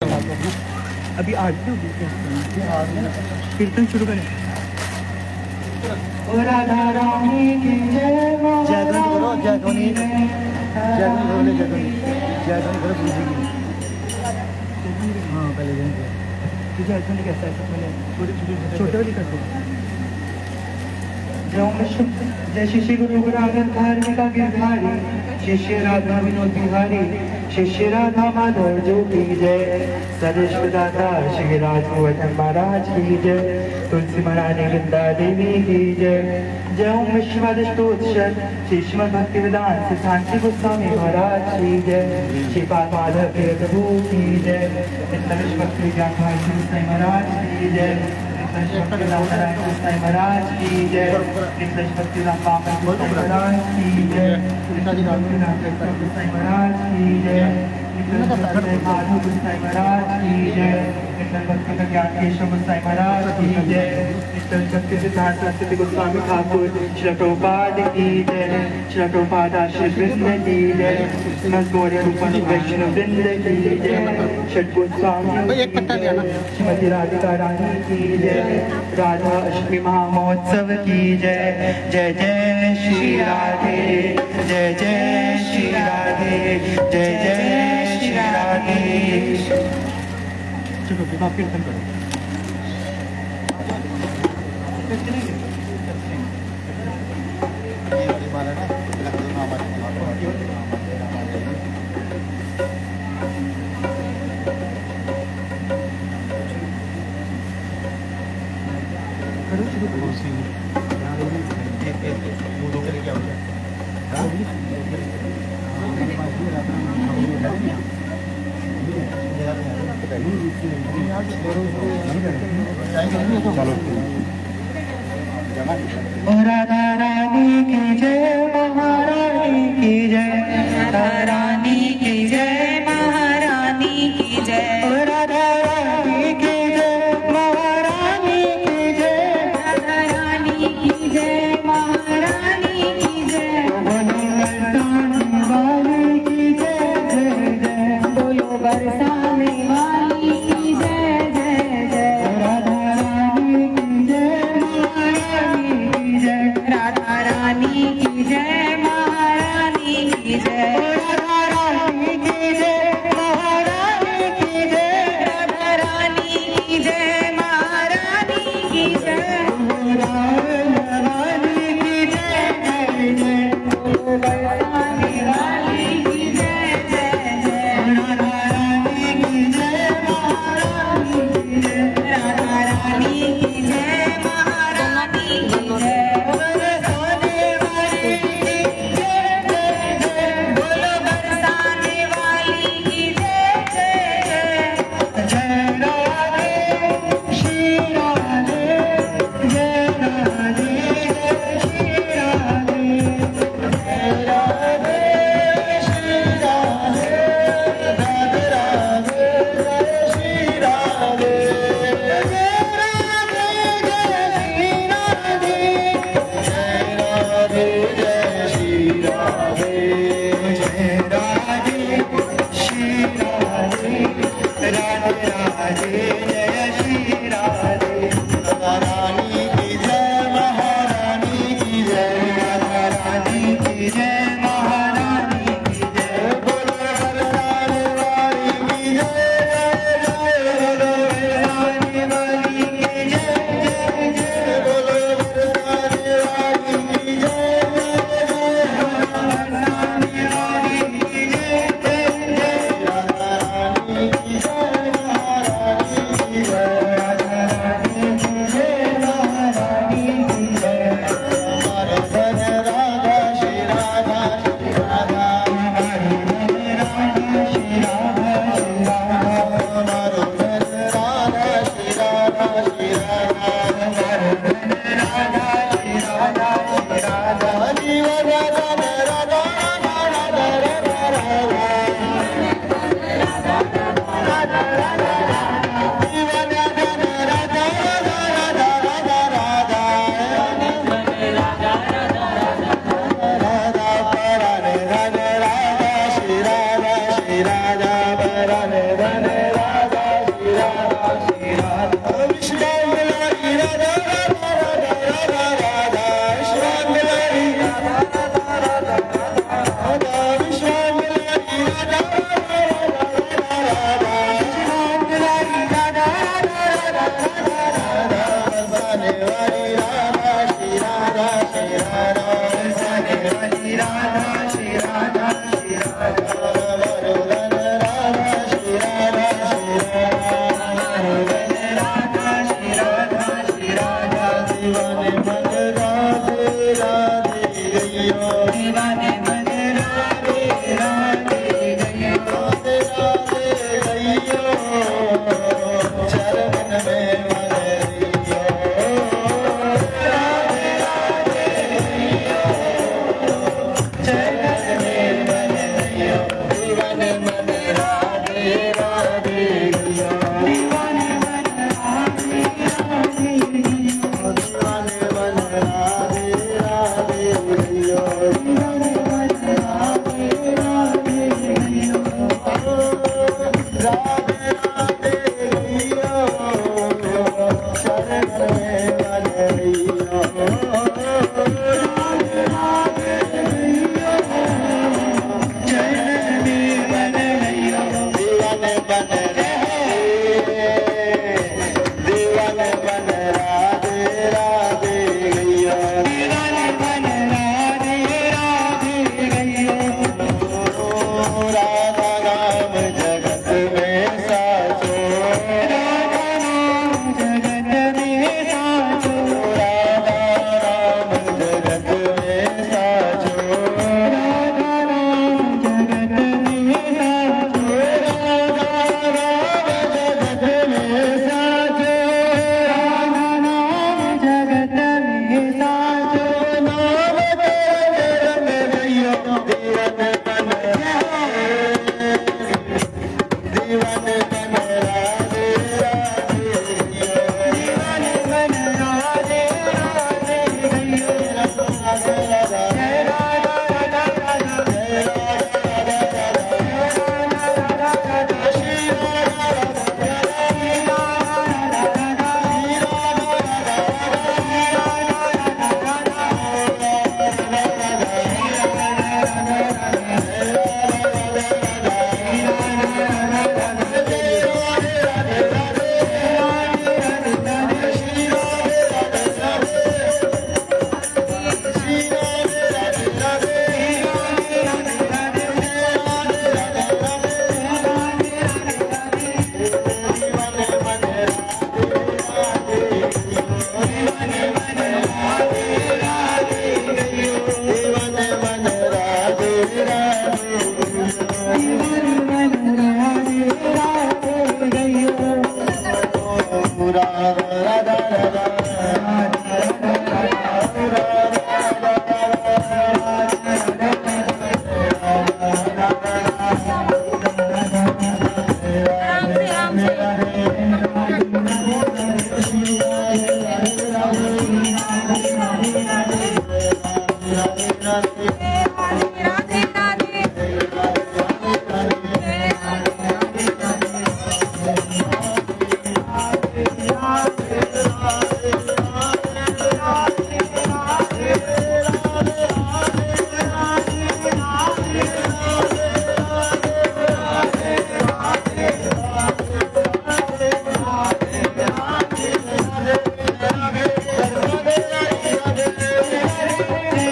अभी आरती होगी कीर्तन शुरू करें। राधा रानी की जय जयध्वनि करो, जयध्वनि जयध्वनि करो, जयध्वनि जयध्वनि करो पूजी की। हाँ पहले जयध्वनि कैसा है? मैंने थोड़ी छोटे वाली कर दो। जय श्री गुरु गोरखनाथ धार्मिक गिरधारी शिष्य राधा विनोद बिहारी शिष्य राधा माधव जो की जय सरस्वती श्री राजवर्धन महाराज की जय तुलसी महारानी वृंदा देवी की जय जय ओम विश्वादिष्टोत्सव श्री श्रीमद भक्ति वेदांत सिद्धांत गोस्वामी महाराज की जय श्रीपाद माधव के प्रभु की जय भक्ति ज्ञान गोसाई महाराज की जय नारायण गोसाई महाराज की जय भक्ति महाराज की जय गोसाई महाराज की जय माधव गोसाई महाराज की जय भक्ति ज्ञान केशव गोसाई महाराज की जय भक्ति सिद्धार्थ सरस्वती गोस्वामी ठाकुर श्री प्रभुपाद की जय श्री प्रभुपाद श्री वृंद की जय गौरी रूपन वैष्णव वृंद की जय षट गोस्वामी श्रीमती राधिका रानी की जय राधा अष्टमी महामहोत्सव की जय जय जय श्री राधे जय जय श्री राधे जय जय श्री राधे। चलो विवाह कीर्तन करो। राधा रानी की जय महारानी की जय राधा रानी की जय महारानी की जय राधा रानी की जय महारानी की जय राधा रानी की जय महारानी की जय बोलो बरसाने वाली की जय जय जय राधा रानी की जय महारानी की जय राधा रानी की जय महारानी की जय राधा रानी की जय महारानी की जय राधा रानी की जय महारानी की जय रानी की जय जय जय बोलो बरसाने वाली की जय जय जय राधा रानी की जय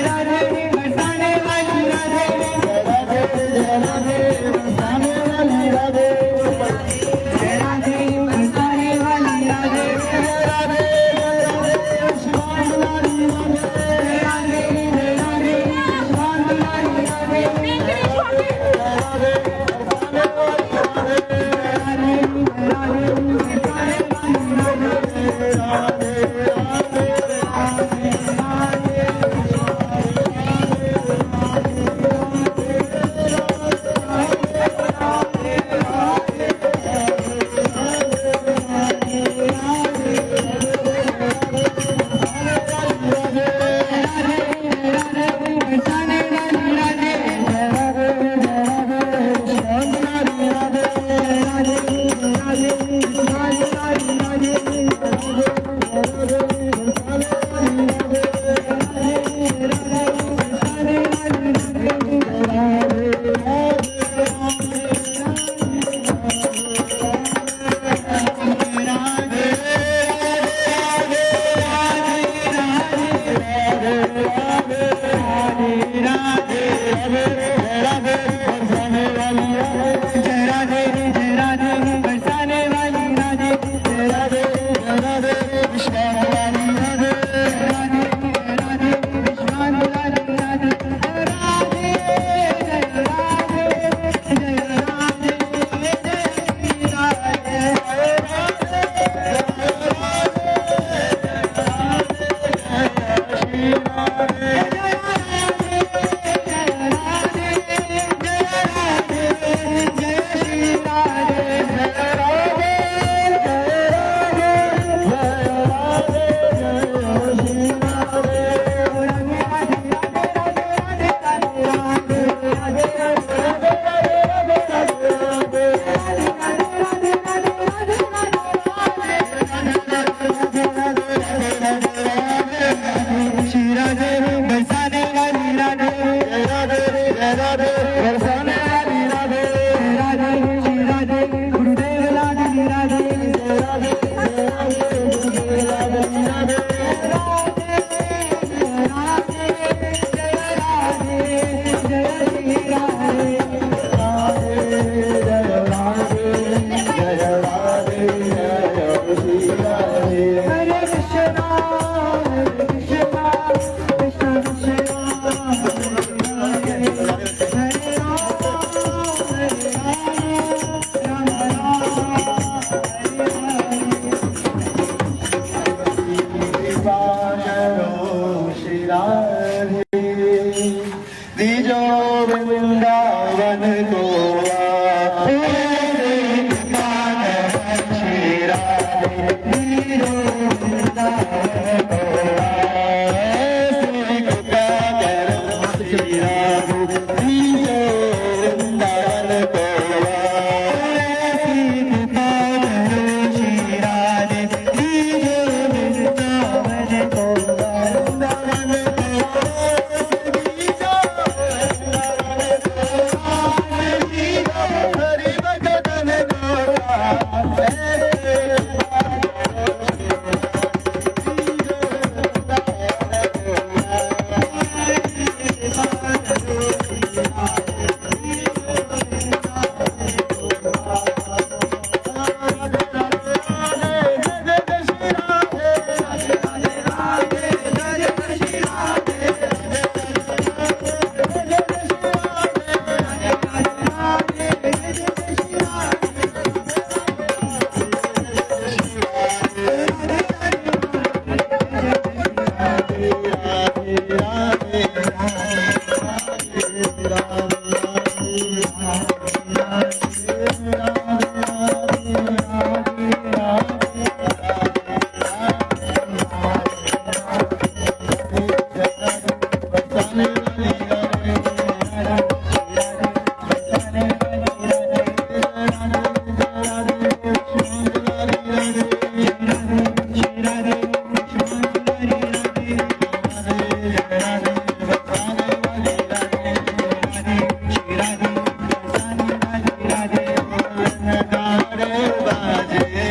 राधे बरसाने Hare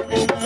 Krishna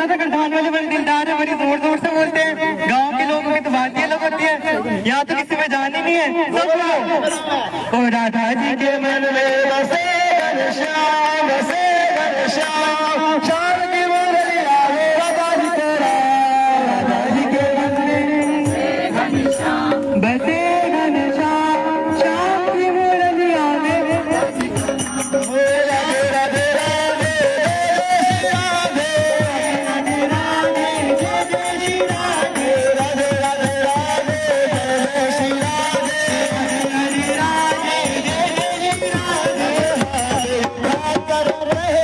थोड़ा सा कंठान वाले बड़े दिलदार है, बड़ी जोर जोर से बोलते हैं। गांव के लोगों की तो बात ये अलग होती है, यहाँ तो किसी में जान ही नहीं है। सब बोलो, ओ राधा जी के मन में बसे घनश्याम, बसे घनश्याम, श्याम की मुरलिया रे राधा जी तेरा, राधा जी के मन में बसे घनश्याम, श्याम की मुरलिया रे राधे राधे राधे राधे राधे राधे जय जय श्री राधे, राधे राधे राधे जय श्री राधे, हरे राधे जय जय श्री राधे, हरे कर रहे